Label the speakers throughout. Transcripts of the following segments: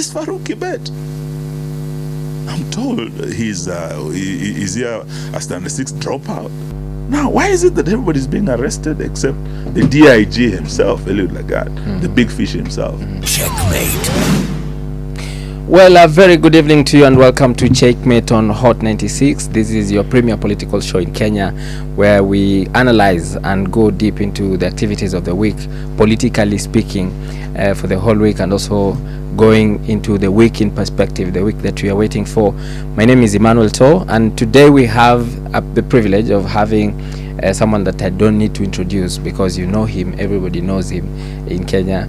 Speaker 1: is Farouk Kibet? I'm told he's here as the 6th dropout. Now, why is it that everybody's being arrested except the D.I.G himself, Eliud Lagat, the big fish himself?
Speaker 2: Checkmate. Well, a very good evening to you and welcome to Checkmate on Hot 96. This is your premier political show in Kenya, where we analyze and go deep into the activities of the week, politically speaking, for the whole week, and also going into the week in perspective, the week that we are waiting for. My name is Emmanuel To, and today we have the privilege of having someone that I don't need to introduce because you know him, everybody knows him in Kenya.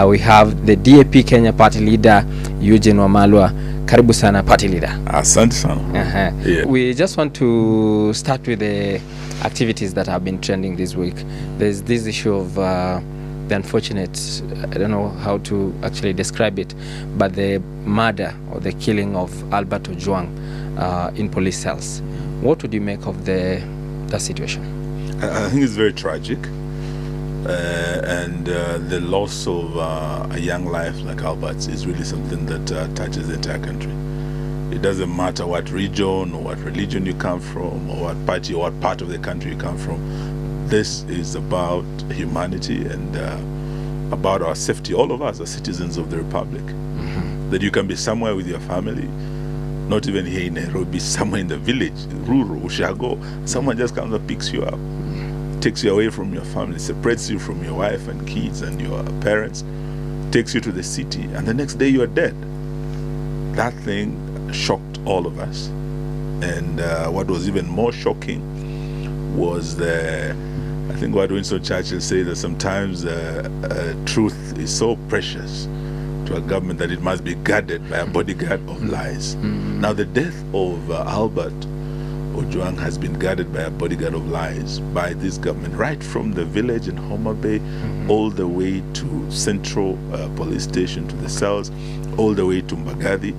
Speaker 2: We have the DAP Kenya party leader, Eugene Wamalwa. Karibu sana party leader.
Speaker 1: Asante sana.
Speaker 2: Yeah. We just want to start with the activities that have been trending this week. There's this issue of the unfortunate, I don't know how to actually describe it, but the murder or the killing of Albert Ojwang in police cells. What would you make of that situation?
Speaker 1: I think it's very tragic, and the loss of a young life like Albert's is really something that touches the entire country. It doesn't matter what region or what religion you come from or what party or what part of the country you come from. This is about humanity and about our safety. All of us are citizens of the Republic. That you can be somewhere with your family, not even here in Nairobi, somewhere in the village, rural, Ushago. Someone just comes and picks you up, takes you away from your family, separates you from your wife and kids and your parents, takes you to the city, and the next day you are dead. That thing shocked all of us. And what was even more shocking was I think what Winston Churchill said, that sometimes truth is so precious to a government that it must be guarded by a bodyguard of lies. Now, the death of Albert Ojwang has been guarded by a bodyguard of lies by this government, right from the village in Homa Bay, all the way to Central Police Station, to the cells, all the way to Mbagathi,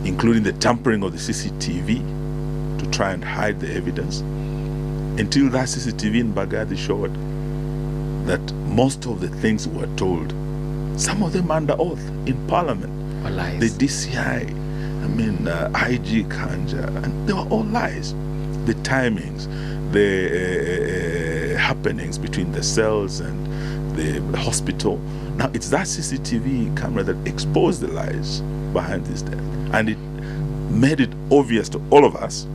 Speaker 1: including the tampering of the CCTV to try and hide the evidence, until that CCTV in Mbagathi showed that most of the things we were told, some of them under oath in Parliament,
Speaker 2: Or lies.
Speaker 1: the DCI, IG Kanja, and they were all lies. The timings, the happenings between the cells and the hospital. Now, it's that CCTV camera that exposed the lies behind this death. And it made it obvious to all of us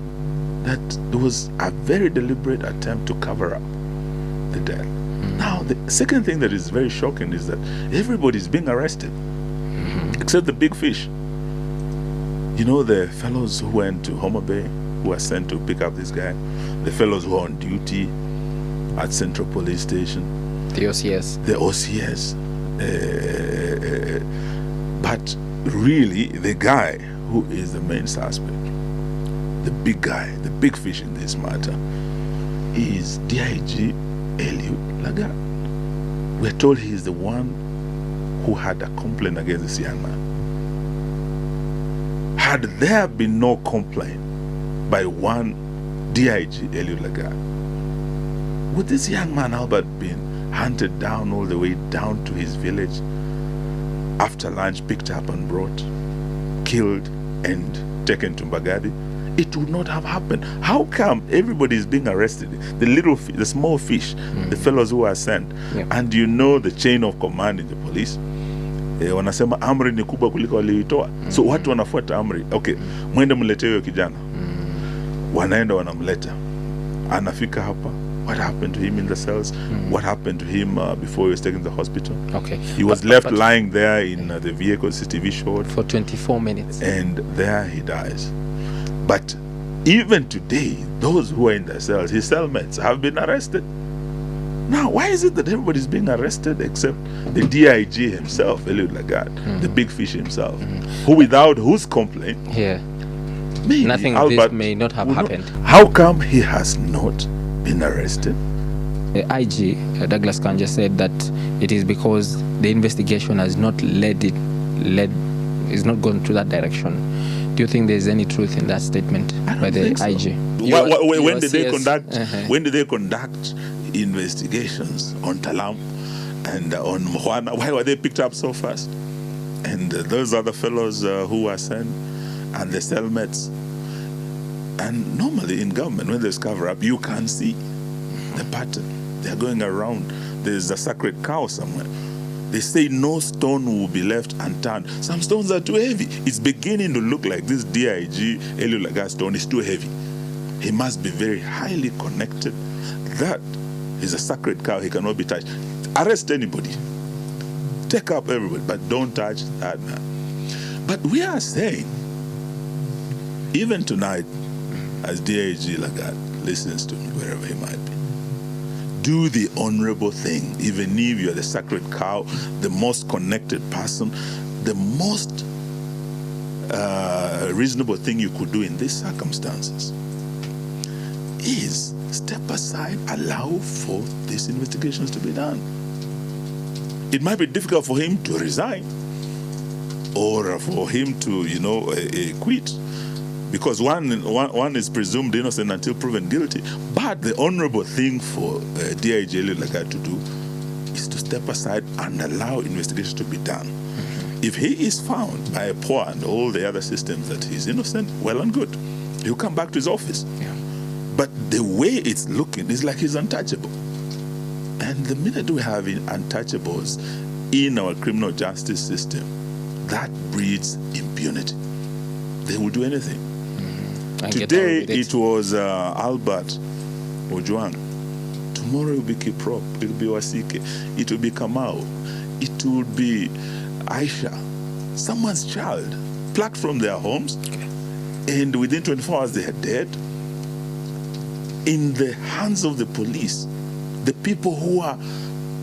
Speaker 1: that there was a very deliberate attempt to cover up the death. Now, the second thing that is very shocking is that everybody's being arrested, except the big fish. You know, the fellows who went to Homa Bay, who were sent to pick up this guy, the fellows who are on duty at Central Police Station,
Speaker 2: The OCS.
Speaker 1: the OCS. But really, the guy who is the main suspect, the big guy, the big fish in this matter, is D.I.G. Eliud Lagat. We're told he's the one who had a complaint against this young man. Had there been no complaint by one D.I.G. Eliud Lagat, would this young man Albert been hunted down all the way down to his village, after lunch picked up and brought, killed and taken to Mbagathi? It would not have happened. How come everybody is being arrested? The small fish, the fellows who are sent, and you know the chain of command in the police. Wanasema amri ni kubwa kuliko walioitoa. So watu wanafuata amri. Okay, mwende mlete huyo kijana. Wanaenda wanamleta. Anafika hapa. What happened to him in the cells? What happened to him before he was taken to the hospital?
Speaker 2: Okay.
Speaker 1: He was left lying there in the vehicle, CCTV showed.
Speaker 2: For 24 minutes.
Speaker 1: And there he dies. But even today, those who are in the cells, his cellmates, have been arrested. Now, why is it that everybody's being arrested except the D.I.G. himself, Eliud Lagat, the big fish himself, who without whose complaint, maybe
Speaker 2: nothing
Speaker 1: Albert
Speaker 2: this may not have happened.
Speaker 1: How come he has not been arrested?
Speaker 2: The IG, Douglas Kanja, said that it is because the investigation has not is not gone to that direction. Do you think there's any truth in that statement by the IG?
Speaker 1: When did they conduct investigations on Talam and on Mwana? Why were they picked up so fast? and those other fellows who are sent, and the cellmates. And normally in government, when there's cover-up, you can see the pattern. They're going around. There's a sacred cow somewhere. They say no stone will be left unturned. Some stones are too heavy. It's beginning to look like this D.I.G. Eliud Lagat stone is too heavy. He must be very highly connected. That is a sacred cow. He cannot be touched. Arrest anybody. Take up everybody, but don't touch that man. But we are saying, even tonight, as D.I.G. Lagat listens to me, wherever he might be, do the honorable thing, even if you're the sacred cow, the most connected person, the most reasonable thing you could do in these circumstances is step aside, allow for these investigations to be done. It might be difficult for him to resign or for him to, quit, because one is presumed innocent until proven guilty. But the honorable thing for D.I.G. Eliud Lagat to do is to step aside and allow investigations to be done. If he is found by a POA and all the other systems that he's innocent, well and good. He'll come back to his office.
Speaker 2: Yeah.
Speaker 1: But the way it's looking is like he's untouchable. And the minute we have untouchables in our criminal justice system, that breeds impunity. They will do anything. Today it was Albert Ojwang. Tomorrow it will be Kiprop. It will be Wasike. It will be Kamau. It will be Aisha. Someone's child plucked from their homes, and within 24 hours they are dead. In the hands of the police, the people who are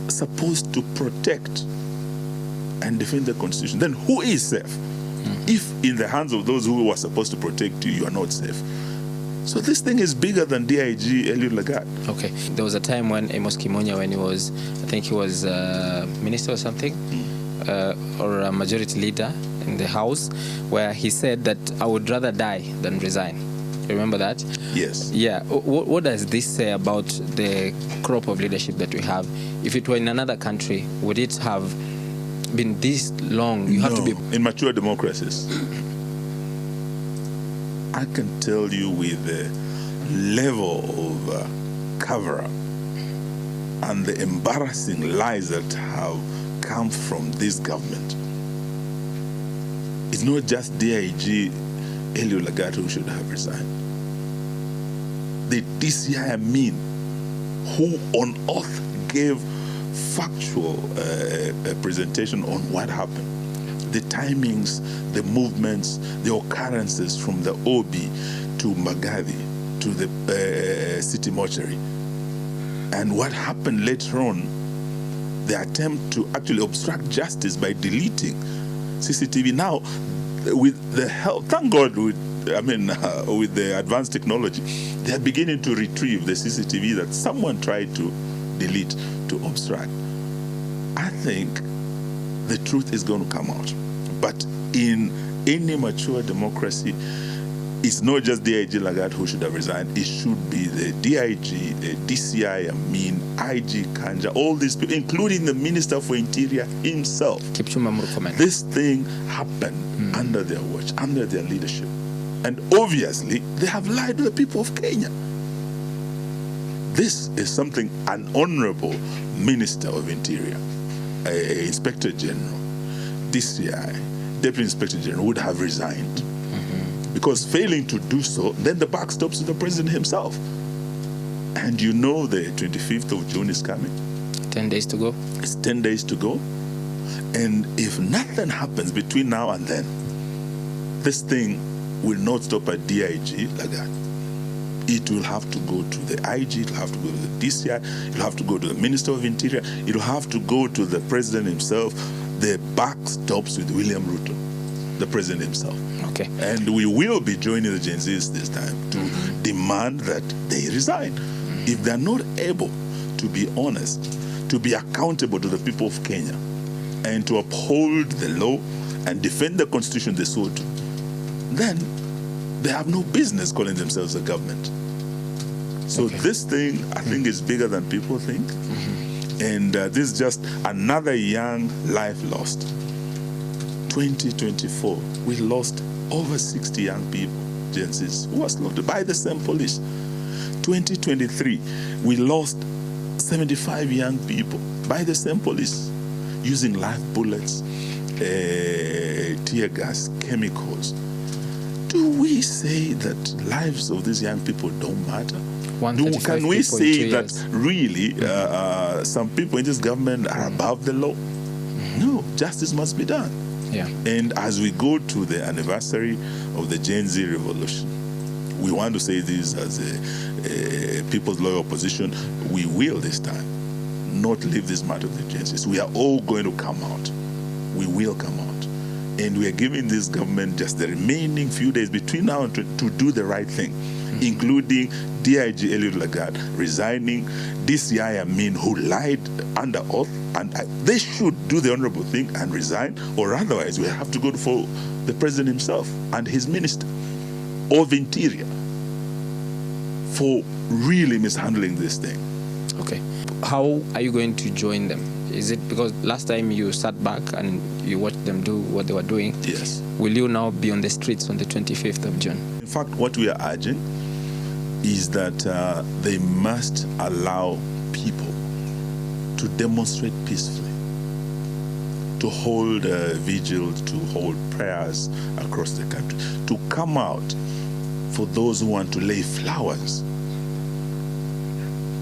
Speaker 1: supposed to protect and defend the Constitution. Then who is safe? If in the hands of those who are supposed to protect you, you are not safe. So this thing is bigger than D.I.G. Eliud Lagat.
Speaker 2: Okay. There was a time when Amos Kimonya, when he was, I think he was minister or something, or a majority leader in the House, where he said that I would rather die than resign. Remember that?
Speaker 1: Yes.
Speaker 2: Yeah. What does this say about the crop of leadership that we have? If it were in another country, would it have been this long? You have to be
Speaker 1: in mature democracies. I can tell you with the level of cover-up and the embarrassing lies that have come from this government, it's not just D.I.G. Eliud Lagat who should have resigned. The DCI who on oath gave factual presentation on what happened, the timings, the movements, the occurrences from the OB to Magadi to the city mortuary, and what happened later on, the attempt to actually obstruct justice by deleting CCTV. Now, with the help, thank God, with the advanced technology, they are beginning to retrieve the CCTV that someone tried to delete, to obstruct. I think the truth is going to come out. But in any mature democracy, it's not just D.I.G. Lagat who should have resigned. It should be the D.I.G., the DCI, IG Kanja, all these people, including the Minister for Interior himself. This thing happened under their watch, under their leadership. And obviously, they have lied to the people of Kenya. This is something an honorable Minister of Interior, Inspector General, DCI, Deputy Inspector General would have resigned. Because failing to do so, then the buck stops with the president himself. And you know the 25th of June is coming.
Speaker 2: 10 days to go.
Speaker 1: It's 10 days to go. And if nothing happens between now and then, this thing will not stop at D.I.G. Lagat. It will have to go to the IG, it will have to go to the DCI, it will have to go to the Minister of Interior, it will have to go to the president himself. The buck stops with William Ruto, the president himself.
Speaker 2: Okay.
Speaker 1: And we will be joining the Gen Zs this time to demand that they resign. If they're not able to be honest, to be accountable to the people of Kenya, and to uphold the law and defend the constitution they sought, then they have no business calling themselves a government. So this thing, I think, is bigger than people think. And this is just another young life lost. 2024, we lost over 60 young people, Gen Zs, who were slaughtered by the same police. 2023, we lost 75 young people by the same police, using live bullets, tear gas, chemicals. Do we say that lives of these young people don't matter? Can we say that really some people in this government are above the law? No, justice must be done.
Speaker 2: Yeah.
Speaker 1: And as we go to the anniversary of the Gen Z revolution, we want to say this as a people's loyal opposition. We will this time not leave this matter to the Gen Zs. We are all going to come out. We will come out. And we are giving this government just the remaining few days between now and to do the right thing, including D.I.G. Eliud Lagat resigning, DCI Amin, who lied under oath, and they should do the honorable thing and resign, or otherwise we have to go for the president himself and his minister of Interior for really mishandling this thing.
Speaker 2: Okay. How are you going to join them? Is it because last time you sat back and you watched them do what they were doing?
Speaker 1: Yes.
Speaker 2: Will you now be on the streets on the 25th of June?
Speaker 1: In fact, what we are urging is that they must allow people to demonstrate peacefully, to hold vigils, to hold prayers across the country, to come out for those who want to lay flowers.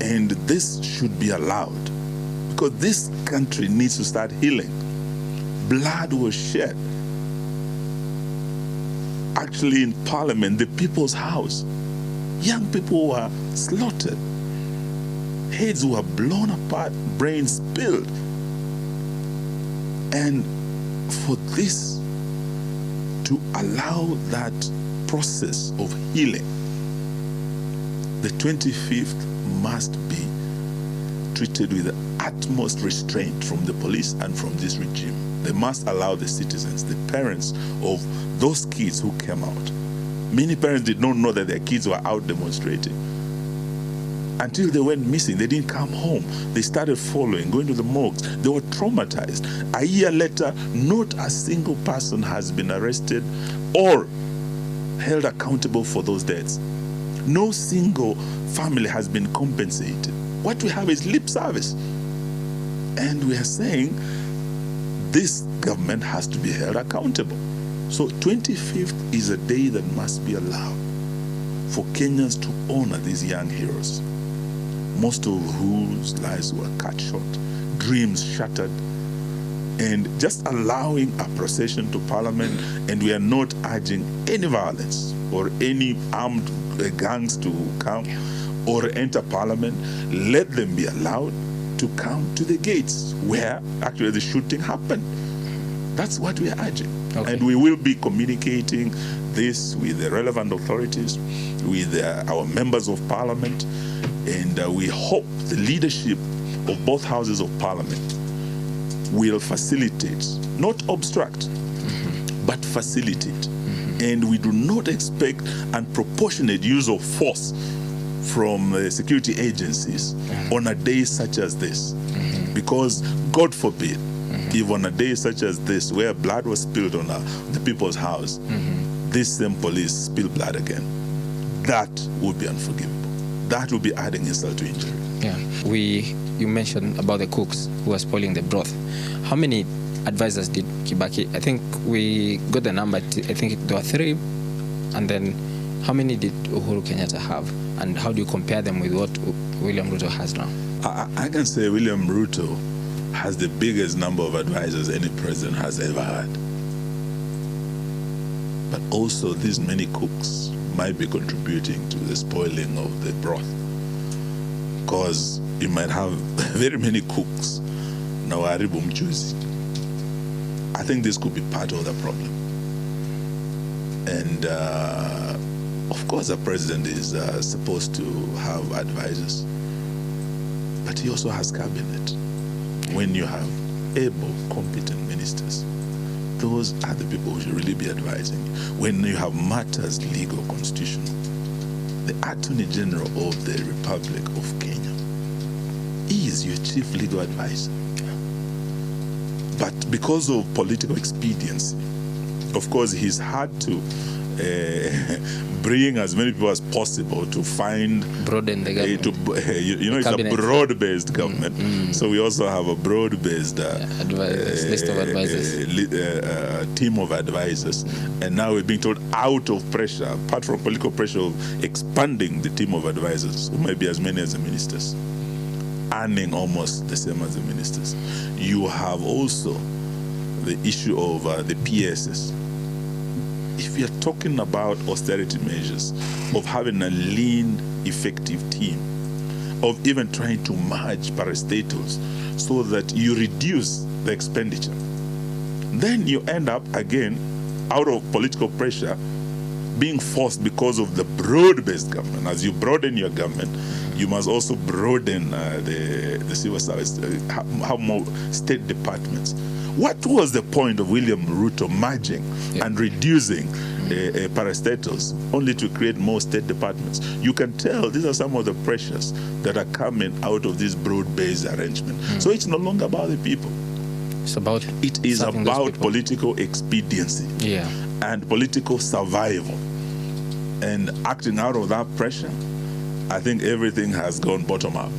Speaker 1: And this should be allowed, because this country needs to start healing. Blood was shed. Actually, in Parliament, the People's House, young people were slaughtered. Heads were blown apart, brains spilled. And for this to allow that process of healing, the 25th must be treated with the utmost restraint from the police and from this regime. They must allow the citizens, the parents of those kids who came out. Many parents did not know that their kids were out demonstrating. Until they went missing, they didn't come home. They started following, going to the morgues. They were traumatized. A year later, not a single person has been arrested or held accountable for those deaths. No single family has been compensated. What we have is lip service. And we are saying this government has to be held accountable. So 25th is a day that must be allowed for Kenyans to honor these young heroes, most of whose lives were cut short, dreams shattered, and just allowing a procession to Parliament. And we are not urging any violence or any armed gangs to come or enter Parliament. Let them be allowed to come to the gates where actually the shooting happened. That's what we are urging. Okay. And we will be communicating this with the relevant authorities, with our members of Parliament, and we hope the leadership of both houses of Parliament will facilitate, not obstruct, but facilitate. And we do not expect unproportionate use of force from security agencies on a day such as this. Because God forbid, if on a day such as this, where blood was spilled on the People's House, this same police spill blood again, that would be unforgivable. That would be adding insult to injury.
Speaker 2: Yeah. You mentioned about the cooks who were spoiling the broth. How many advisors did Kibaki? I think we got the number. I think there were 3. And then how many did Uhuru Kenyatta have? And how do you compare them with what William Ruto has now?
Speaker 1: I can say William Ruto has the biggest number of advisors any president has ever had. But also these many cooks might be contributing to the spoiling of the broth. Because you might have very many cooks now haribu mchuzi. I think this could be part of the problem. And of course the president is supposed to have advisors, but he also has cabinet. When you have able, competent ministers, those are the people who should really be advising. When you have matters legal, constitutional, the Attorney General of the Republic of Kenya is your chief legal advisor. But because of political expediency, of course, he's had to bring as many people as possible to find
Speaker 2: broaden the government.
Speaker 1: It's a broad-based government. So we also have a broad-based
Speaker 2: list of advisors,
Speaker 1: team of advisors, and now we're being told out of pressure, apart from political pressure, of expanding the team of advisors, who might be as many as the ministers, earning almost the same as the ministers. You have also the issue of the PSS. If you're talking about austerity measures, of having a lean, effective team, of even trying to merge parastatals so that you reduce the expenditure, then you end up, again, out of political pressure, being forced because of the broad-based government. As you broaden your government, you must also broaden the civil service, have more state departments. What was the point of William Ruto merging and reducing parastatals only to create more state departments? You can tell these are some of the pressures that are coming out of this broad-based arrangement. So it's no longer about the people. It is about political expediency and political survival. And acting out of that pressure, I think everything has gone bottom up.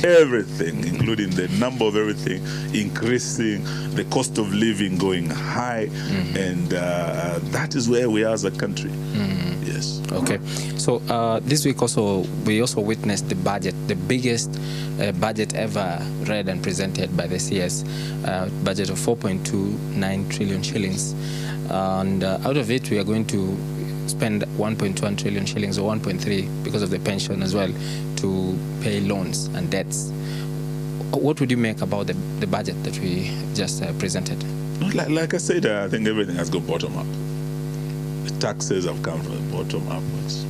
Speaker 1: Everything, including the number of everything increasing, the cost of living going high, and that is where we are as a country. Yes.
Speaker 2: Okay. So this week we also witnessed the budget, the biggest budget ever read and presented by the CS, budget of 4.29 trillion shillings, and out of it we are going to spend 1.1 trillion shillings, or 1.3 because of the pension as well, to pay loans and debts. What would you make about the budget that we just presented?
Speaker 1: Like I said, I think everything has gone bottom up. The taxes have come from the bottom upwards.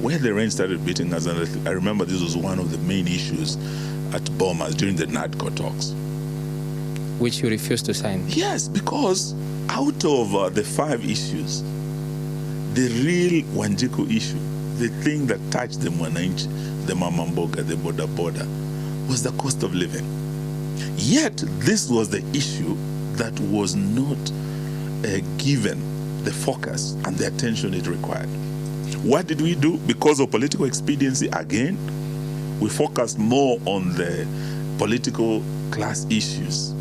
Speaker 1: Where the rain started beating us, and I remember this was one of the main issues at Bomas during the NADCO talks.
Speaker 2: Which you refused to sign?
Speaker 1: Yes, because out of the 5 issues, the real Wanjiku issue, the thing that touched the Mwananchi, the Mamamboga, the Boda, was the cost of living. Yet, this was the issue that was not given the focus and the attention it required. What did we do? Because of political expediency, again, we focused more on the political class issues,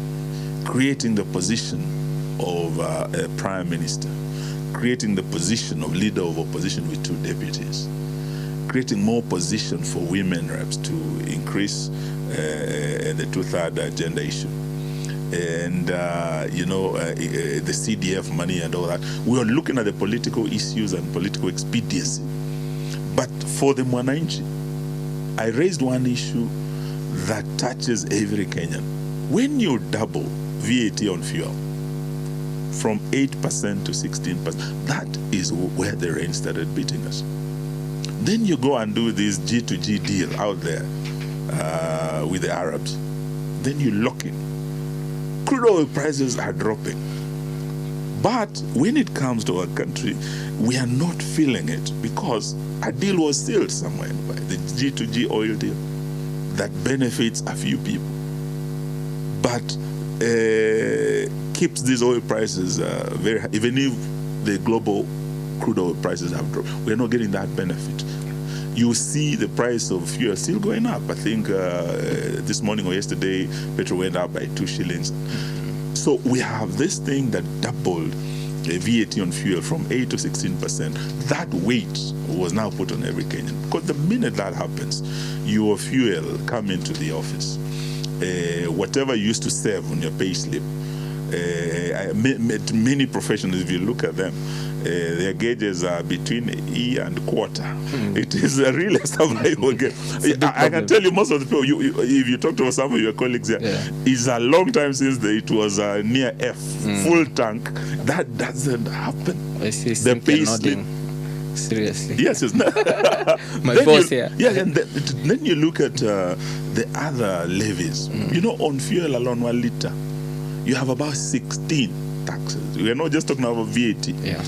Speaker 1: creating the position of a prime minister, creating the position of leader of opposition with 2 deputies, creating more position for women reps to increase the 2/3 gender issue, and the CDF money and all that. We are looking at the political issues and political expediency. But for the Mwananchi, I raised one issue that touches every Kenyan. When you double VAT on fuel from 8% to 16%, that is where the rain started beating us. Then you go and do this G2G deal out there with the Arabs. Then you lock in. Crude oil prices are dropping. But when it comes to our country, we are not feeling it because a deal was sealed somewhere, the G2G oil deal, that benefits a few people, but keeps these oil prices very high. Even if the global crude oil prices have dropped, we're not getting that benefit. You see the price of fuel still going up. I think this morning or yesterday, petrol went up by 2 shillings. So we have this thing that doubled the VAT on fuel from 8 to 16%. That weight was now put on every Kenyan. Because the minute that happens, your fuel come into the office. Whatever you used to save on your pay slip, I met many professionals, if you look at them, their gauges are between E and quarter. It is a real survival game. I can tell you, most of the people, if you talk to some of your colleagues here, it's a long time since it was near F, full tank. That doesn't happen.
Speaker 2: I see
Speaker 1: the pay slip.
Speaker 2: Seriously.
Speaker 1: Yes,
Speaker 2: my boss here.
Speaker 1: Yeah, and then you look at the other levies. You know, on fuel alone, 1 liter, you have about 16 taxes. We are not just talking about VAT.
Speaker 2: Yeah.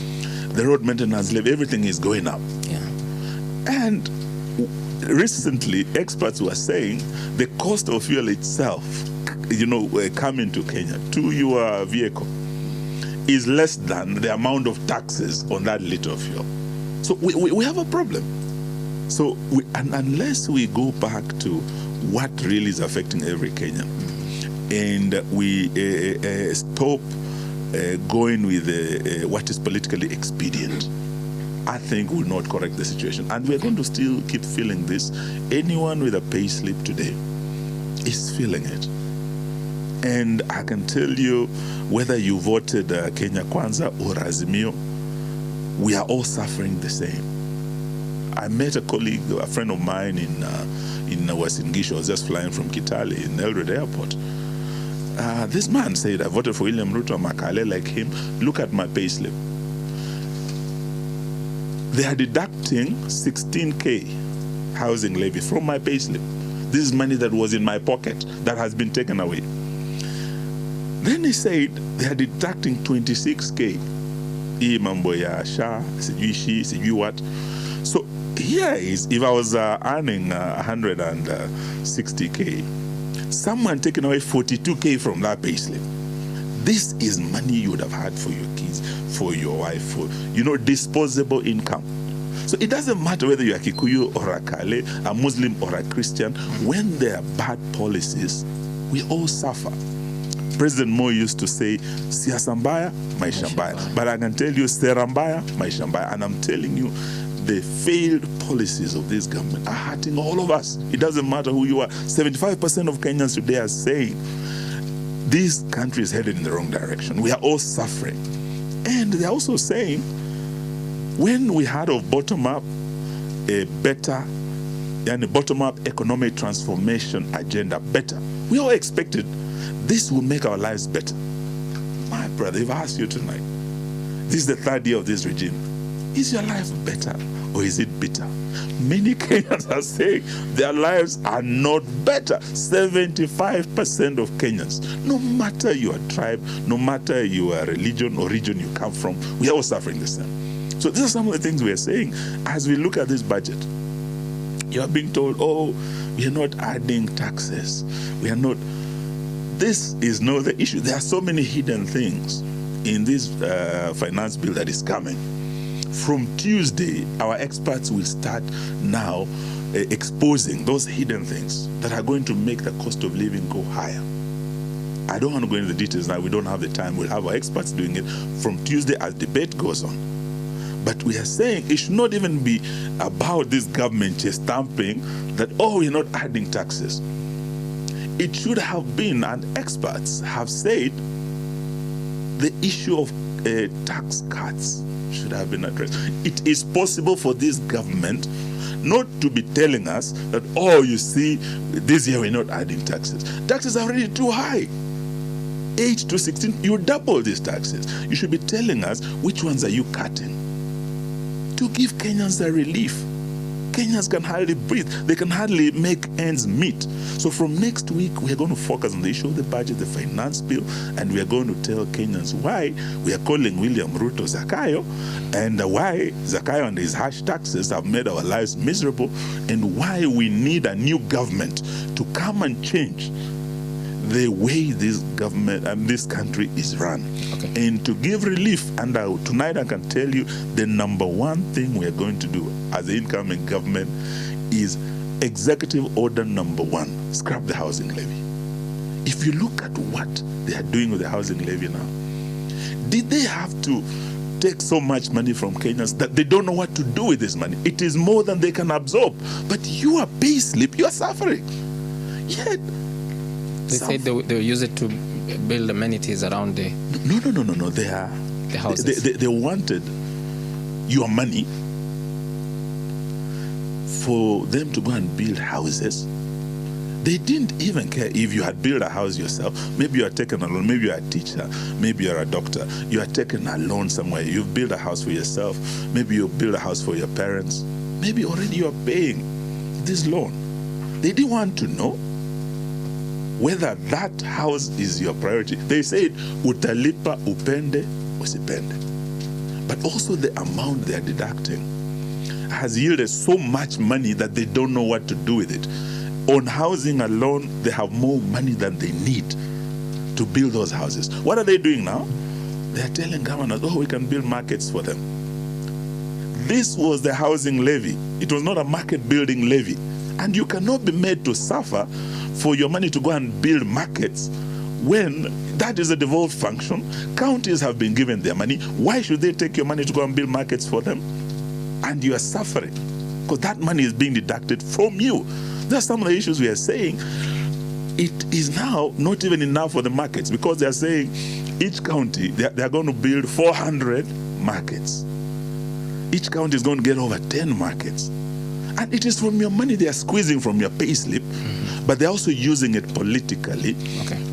Speaker 1: The road maintenance levy, everything is going up.
Speaker 2: Yeah.
Speaker 1: And recently, experts were saying the cost of fuel itself coming to Kenya to your vehicle is less than the amount of taxes on that liter of fuel. So we have a problem. So unless we go back to what really is affecting every Kenyan, and we stop going with what is politically expedient, I think will not correct the situation. And we're going to still keep feeling this. Anyone with a pay slip today is feeling it. And I can tell you, whether you voted Kenya Kwanza or Azimio, we are all suffering the same. I met a colleague, a friend of mine in Western Gishu. I was just flying from Kitale in Eldoret Airport. This man said, I voted for William Ruto, Makale like him. Look at my pay slip. They are deducting 16K housing levy from my pay slip. This is money that was in my pocket that has been taken away. Then he said they are deducting 26K. Hii mambo ya SHA, sijui shi, sijui what. So here is, if I was earning 160K, someone taking away 42K from that payslip. This is money you would have had for your kids, for your wife, for, disposable income. So it doesn't matter whether you're a Kikuyu or a Kale, a Muslim or a Christian. When there are bad policies, we all suffer. President Mo used to say, siasa mbaya, maisha mbaya. But I can tell you, sera mbaya, maisha mbaya. And I'm telling you, the failed policies of this government are hurting all of us. It doesn't matter who you are. 75% of Kenyans today are saying, this country is headed in the wrong direction. We are all suffering. And they're also saying, when we heard of bottom-up, a bottom-up economic transformation agenda better, we all expected this will make our lives better. My brother, if I ask you tonight, this is the third year of this regime, is your life better or is it bitter? Many Kenyans are saying their lives are not better. 75% of Kenyans, no matter your tribe, no matter your religion or region you come from, we are all suffering the same. So these are some of the things we are saying as we look at this budget. You are being told, oh, we are not adding taxes. We are not. This is not the issue. There are so many hidden things in this finance bill that is coming. From Tuesday, our experts will start now exposing those hidden things that are going to make the cost of living go higher. I don't want to go into the details now. We don't have the time. We'll have our experts doing it from Tuesday as debate goes on. But we are saying it should not even be about this government just stamping that, oh, we're not adding taxes. It should have been, and experts have said, the issue of tax cuts should have been addressed. It is possible for this government not to be telling us that, oh, you see, this year we're not adding taxes. Taxes are already too high. 8 to 16, you double these taxes. You should be telling us which ones are you cutting to give Kenyans a relief. Kenyans can hardly breathe. They can hardly make ends meet. So from next week, we are going to focus on the issue of the budget, the finance bill, and we are going to tell Kenyans why we are calling William Ruto Zakayo, and why Zakayo and his harsh taxes have made our lives miserable, and why we need a new government to come and change the way this government and this country is run. Okay. And to give relief, and tonight I can tell you the number one thing we are going to do as the incoming government is executive order number 1, scrap the housing levy. If you look at what they are doing with the housing levy now, did they have to take so much money from Kenyans that they don't know what to do with this money? It is more than they can absorb. But you are pay slip, you are suffering. Yet
Speaker 2: they said they'll use it to build amenities around the...
Speaker 1: No. They are...
Speaker 2: The houses.
Speaker 1: They wanted your money for them to go and build houses. They didn't even care if you had built a house yourself. Maybe you are taking a loan. Maybe you are a teacher. Maybe you are a doctor. You are taking a loan somewhere. You've built a house for yourself. Maybe you build a house for your parents. Maybe already you are paying this loan. They didn't want to know whether that house is your priority. They said, utalipa upende usipende. But also the amount they are deducting has yielded so much money that they don't know what to do with it. On housing alone, they have more money than they need to build those houses. What are they doing now? They are telling governors, oh, we can build markets for them. This was the housing levy. It was not a market building levy. And you cannot be made to suffer for your money to go and build markets when that is a devolved function. Counties have been given their money. Why should they take your money to go and build markets for them? And you are suffering because that money is being deducted from you. That's some of the issues we are saying. It is now not even enough for the markets because they are saying each county, they are going to build 400 markets. Each county is going to get over 10 markets. And it is from your money they are squeezing from your pay slip, but they're also using it politically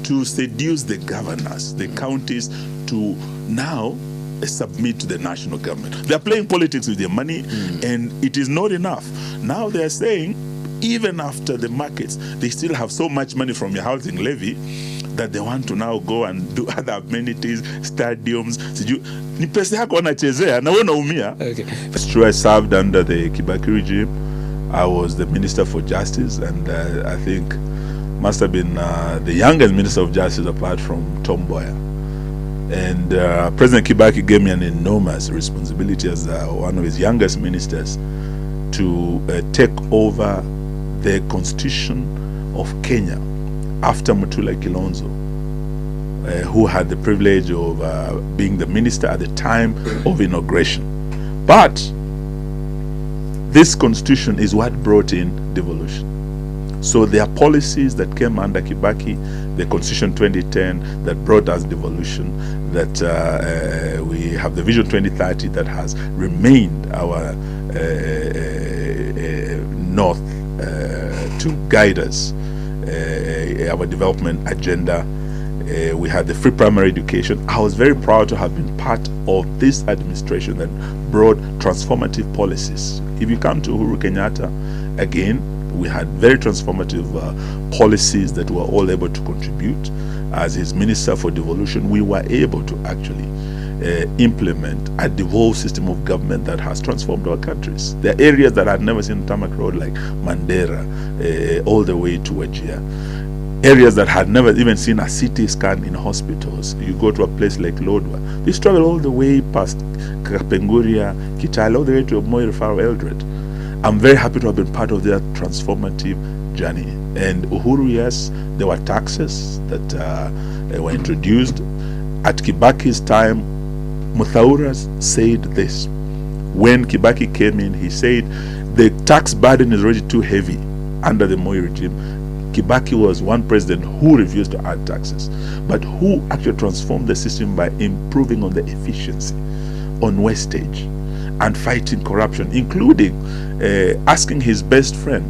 Speaker 1: to seduce the governors, the counties, to now submit to the national government. They're playing politics with their money, and it is not enough. Now they're saying, even after the markets, they still have so much money from your housing levy that they want to now go and do other amenities, stadiums. Ni pesa yako wanachezea na wewe unaumia. It's true, I served under the Kibaki regime. I was the Minister for Justice, and I think must have been the youngest Minister of Justice apart from Tom Mboya. And President Kibaki gave me an enormous responsibility as one of his youngest ministers to take over the Constitution of Kenya after Mutula Kilonzo, who had the privilege of being the minister at the time of inauguration. But this constitution is what brought in devolution. So there are policies that came under Kibaki, the Constitution 2010 that brought us devolution, that we have the Vision 2030 that has remained our north to guide us, our development agenda. We had the free primary education. I was very proud to have been part of this administration that brought transformative policies. If you come to Uhuru Kenyatta, again, we had very transformative policies that were all able to contribute. As his Minister for Devolution, we were able to actually implement a devolved system of government that has transformed our countries. There are areas that I'd never seen tarmac road, like Mandera, all the way to Wajir. Areas that had never even seen a CT scan in hospitals. You go to a place like Lodwa, they struggle all the way past Kapenguria, Kitale, all the way to Moi Referral Eldred. I'm very happy to have been part of that transformative journey. And Uhuru, yes, there were taxes that were introduced. At Kibaki's time, Muthauras said this. When Kibaki came in, he said, the tax burden is already too heavy under the Moi regime. Kibaki was one president who refused to add taxes, but who actually transformed the system by improving on the efficiency, on wastage, and fighting corruption, including asking his best friend,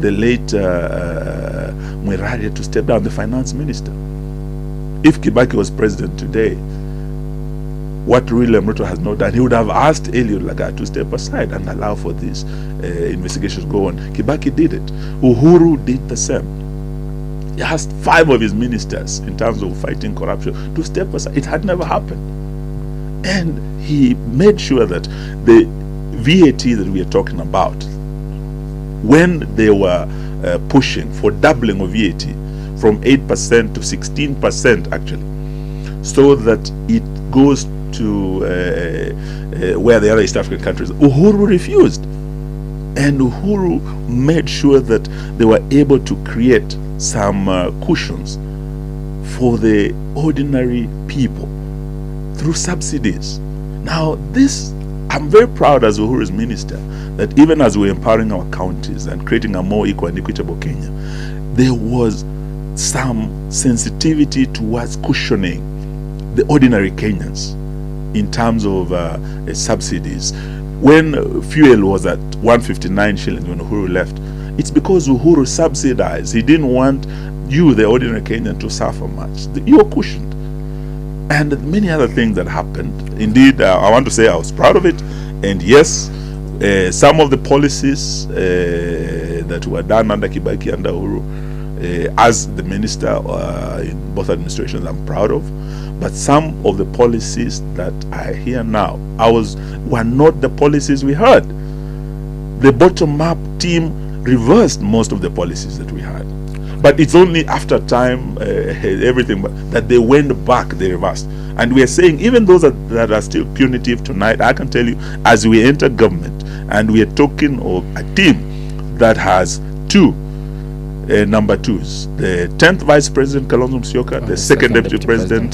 Speaker 1: the late Mweraria, to step down, the finance minister. If Kibaki was president today, what William Ruto has not done, he would have asked Eliud Lagat to step aside and allow for these investigations to go on. Kibaki did it. Uhuru did the same. He asked 5 of his ministers, in terms of fighting corruption, to step aside. It had never happened. And he made sure that the VAT that we are talking about, when they were pushing for doubling of VAT from 8% to 16% actually, so that it goes to where the other East African countries, Uhuru refused. And Uhuru made sure that they were able to create some cushions for the ordinary people through subsidies. Now this, I'm very proud as Uhuru's minister that even as we're empowering our counties and creating a more equal and equitable Kenya, there was some sensitivity towards cushioning the ordinary Kenyans in terms of subsidies. When fuel was at 159 shillings when Uhuru left, it's because Uhuru subsidized. He didn't want you, the ordinary Kenyan, to suffer much. You were cushioned. And many other things that happened. Indeed, I want to say I was proud of it. And yes, some of the policies that were done under Kibaki, under Uhuru, as the minister in both administrations, I'm proud of. But some of the policies that I hear now, were not the policies we heard. The bottom-up team reversed most of the policies that we had. But it's only after time, everything, that they went back, they reversed. And we are saying, even those that are still punitive tonight, I can tell you, as we enter government, and we are talking of a team that has two number twos, the 10th Vice President Kalonzo Musyoka, the second Deputy President,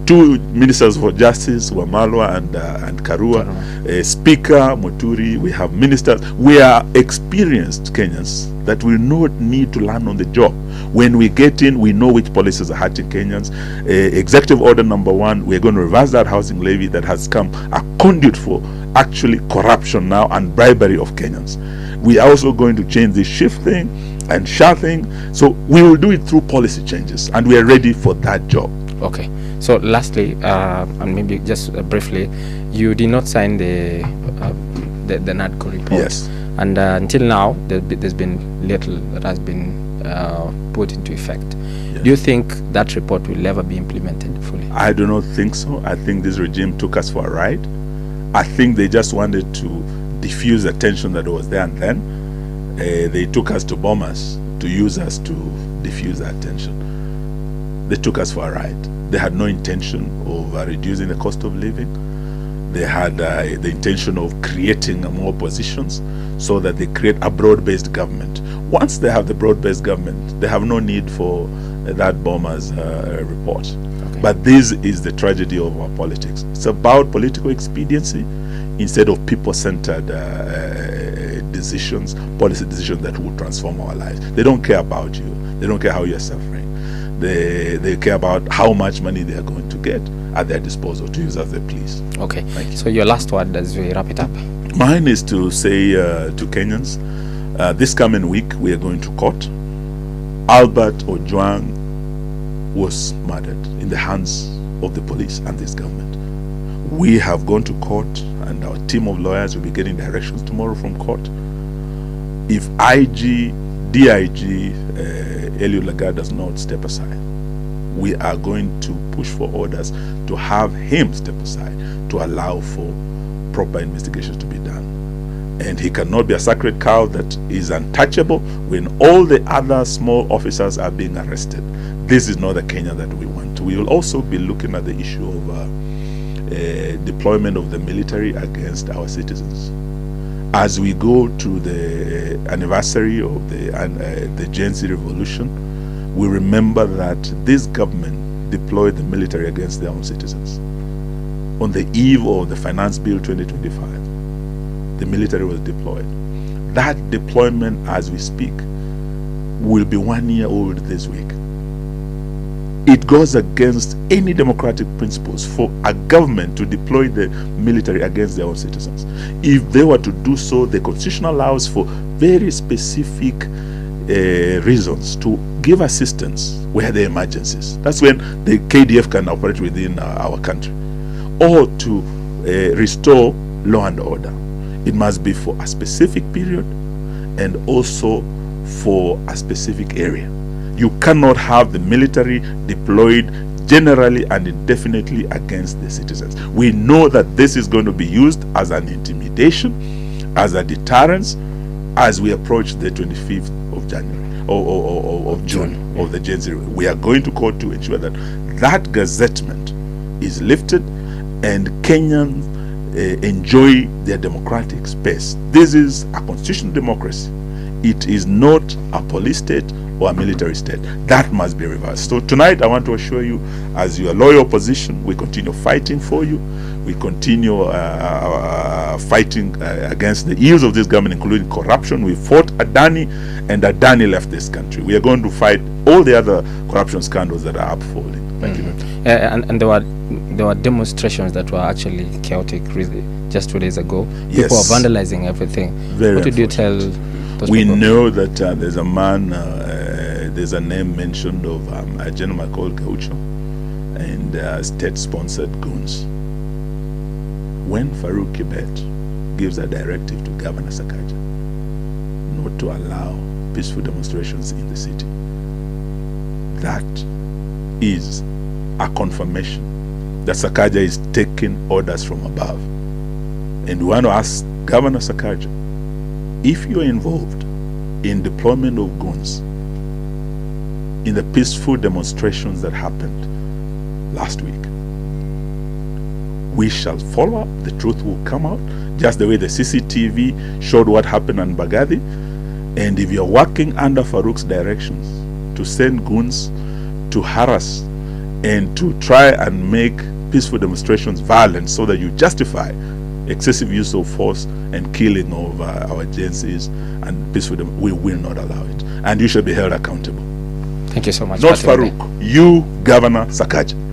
Speaker 1: two Ministers for Justice, Wamalwa and Karua, Speaker Muturi, we have ministers. We are experienced Kenyans that will not need to learn on the job. When we get in, we know which policies are hurting Kenyans. Executive Order number 1, we're going to reverse that housing levy that has come a conduit for actually corruption now and bribery of Kenyans. We are also going to change the shift thing and share thing. So we will do it through policy changes, and we are ready for that job.
Speaker 2: Okay. So lastly, and maybe just briefly, you did not sign the NADCO report.
Speaker 1: Yes.
Speaker 2: And until now, there's been little that has been put into effect.
Speaker 1: Yes.
Speaker 2: Do you think that report will ever be implemented fully?
Speaker 1: I do not think so. I think this regime took us for a ride. I think they just wanted to diffuse the tension that was there and then. They took us to bomb us, to use us to diffuse that tension. They took us for a ride. They had no intention of reducing the cost of living. They had the intention of creating more positions so that they create a broad-based government. Once they have the broad-based government, they have no need for that bombers report. Okay. But this is the tragedy of our politics. It's about political expediency instead of people-centered decisions, policy decisions that will transform our lives. They don't care about you. They don't care how you're suffering. They care about how much money they are going to get at their disposal to use as they please.
Speaker 2: Okay. So your last word as we wrap it up.
Speaker 1: Mine is to say to Kenyans, this coming week we are going to court. Albert Ojwang was murdered in the hands of the police and this government. We have gone to court, and our team of lawyers will be getting directions tomorrow from court. If D.I.G, Eliud Lagat does not step aside, we are going to push for orders to have him step aside to allow for proper investigations to be done. And he cannot be a sacred cow that is untouchable when all the other small officers are being arrested. This is not the Kenya that we want. We will also be looking at the issue of deployment of the military against our citizens. As we go to the anniversary of the Gen Z revolution, we remember that this government deployed the military against their own citizens. On the eve of the Finance Bill 2025, the military was deployed. That deployment, as we speak, will be 1 year old this week. It goes against any democratic principles for a government to deploy the military against their own citizens. If they were to do so, the Constitution allows for very specific reasons to give assistance where there are emergencies. That's when the KDF can operate within our country. Or to restore law and order. It must be for a specific period and also for a specific area. You cannot have the military deployed generally and indefinitely against the citizens. We know that this is going to be used as an intimidation, as a deterrence, as we approach the 25th of January or of June of the Gen Z. We are going to court to ensure that that gazettement is lifted and Kenyans enjoy their democratic space. This is a constitutional democracy. It is not a police state or a military state. That must be reversed. So tonight I want to assure you, as your loyal opposition, we continue fighting for you. We continue fighting against the ills of this government, including corruption. We fought Adani, and Adani left this country. We are going to fight all the other corruption scandals that are upfolding. Thank you.
Speaker 2: And there were demonstrations that were actually chaotic just 2 days ago.
Speaker 1: Yes.
Speaker 2: People are vandalizing everything. What did you tell those
Speaker 1: We
Speaker 2: people?
Speaker 1: know that there's a man, there's a name mentioned of a gentleman called Gaucho and state-sponsored goons. When Farouk Kibet gives a directive to Governor Sakaja not to allow peaceful demonstrations in the city, that is a confirmation that Sakaja is taking orders from above. And we want to ask Governor Sakaja, if you're involved in deployment of guns in the peaceful demonstrations that happened last week. We shall follow up. The truth will come out, just the way the CCTV showed what happened in Baghdadi. And if you're working under Farouk's directions to send goons to harass and to try and make peaceful demonstrations violent so that you justify excessive use of force and killing of our agencies and peaceful we will not allow it. And you should be held accountable.
Speaker 2: Thank you so much.
Speaker 1: Not Farouk, you, Governor Sakaja.